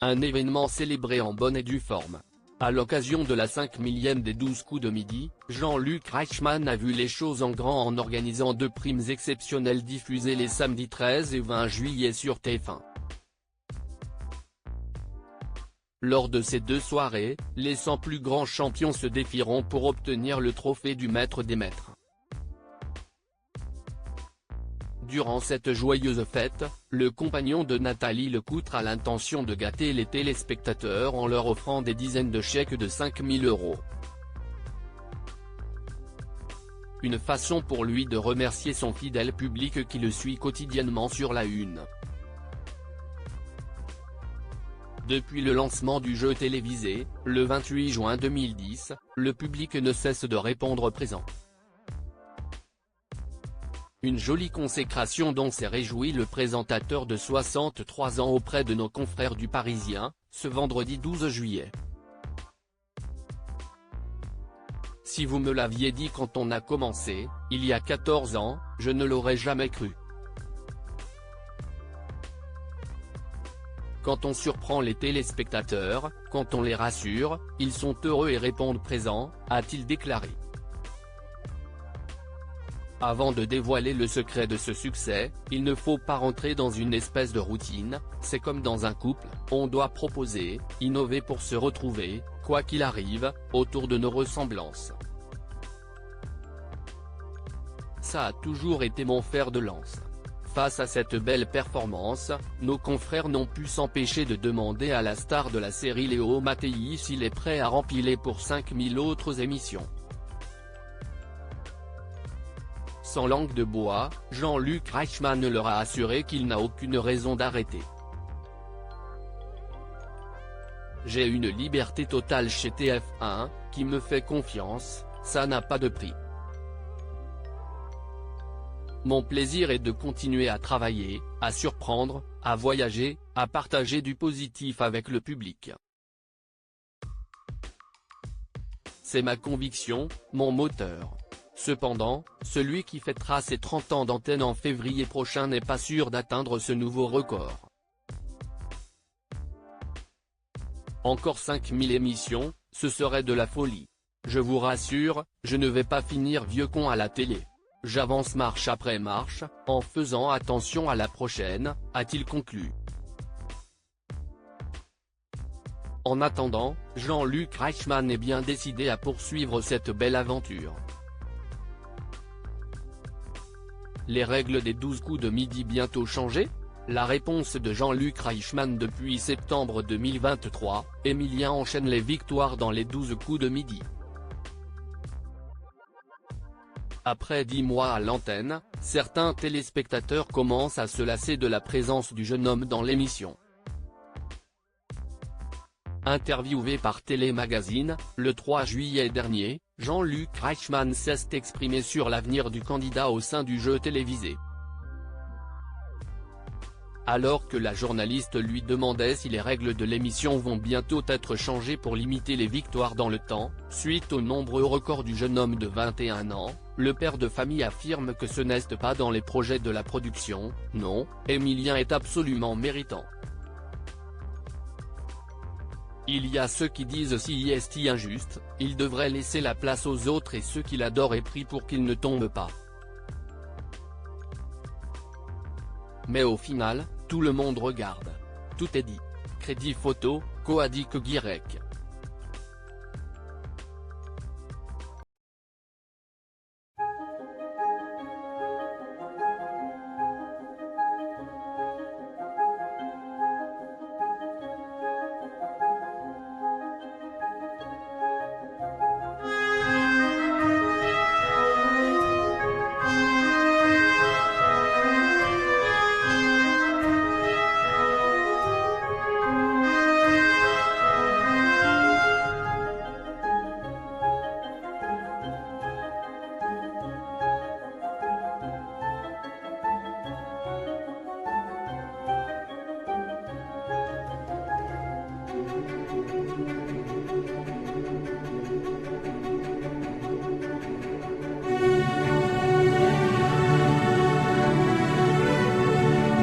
Un événement célébré en bonne et due forme. À l'occasion de la 5 millième des 12 coups de midi, Jean-Luc Reichmann a vu les choses en grand en organisant 2 primes exceptionnelles diffusées les samedis 13 et 20 juillet sur TF1. Lors de ces 2 soirées, les 100 plus grands champions se défieront pour obtenir le trophée du maître des maîtres. Durant cette joyeuse fête, le compagnon de Nathalie Lecoutre a l'intention de gâter les téléspectateurs en leur offrant des dizaines de chèques de 5 000 €. Une façon pour lui de remercier son fidèle public qui le suit quotidiennement sur la une. Depuis le lancement du jeu télévisé, le 28 juin 2010, le public ne cesse de répondre présent. Une jolie consécration dont s'est réjoui le présentateur de 63 ans auprès de nos confrères du Parisien, ce vendredi 12 juillet. Si vous me l'aviez dit quand on a commencé, il y a 14 ans, je ne l'aurais jamais cru. Quand on surprend les téléspectateurs, quand on les rassure, ils sont heureux et répondent présent, a-t-il déclaré. Avant de dévoiler le secret de ce succès, il ne faut pas rentrer dans une espèce de routine, c'est comme dans un couple, on doit proposer, innover pour se retrouver, quoi qu'il arrive, autour de nos ressemblances. Ça a toujours été mon fer de lance. Face à cette belle performance, nos confrères n'ont pu s'empêcher de demander à la star de la série Léo Mattei s'il est prêt à rempiler pour 5000 autres émissions. Sans langue de bois, Jean-Luc Reichmann leur a assuré qu'il n'a aucune raison d'arrêter. J'ai une liberté totale chez TF1, qui me fait confiance, ça n'a pas de prix. Mon plaisir est de continuer à travailler, à surprendre, à voyager, à partager du positif avec le public. C'est ma conviction, mon moteur. Cependant, celui qui fêtera ses 30 ans d'antenne en février prochain n'est pas sûr d'atteindre ce nouveau record. Encore 5000 émissions, ce serait de la folie. Je vous rassure, je ne vais pas finir vieux con à la télé. J'avance marche après marche, en faisant attention à la prochaine, a-t-il conclu. En attendant, Jean-Luc Reichmann est bien décidé à poursuivre cette belle aventure. Les règles des 12 coups de midi bientôt changées? La réponse de Jean-Luc Reichmann depuis septembre 2023, Emilien enchaîne les victoires dans les 12 coups de midi. Après 10 mois à l'antenne, certains téléspectateurs commencent à se lasser de la présence du jeune homme dans l'émission. Interviewé par Télémagazine, le 3 juillet dernier, Jean-Luc Reichmann s'est exprimé sur l'avenir du candidat au sein du jeu télévisé. Alors que la journaliste lui demandait si les règles de l'émission vont bientôt être changées pour limiter les victoires dans le temps, suite aux nombreux records du jeune homme de 21 ans, le père de famille affirme que ce n'est pas dans les projets de la production, non, Emilien est absolument méritant. Il y a ceux qui disent si est injuste, il devrait laisser la place aux autres et ceux qui l'adorent est pris pour qu'il ne tombe pas. Mais au final, tout le monde regarde. Tout est dit. Crédit photo, Coadic Guirec.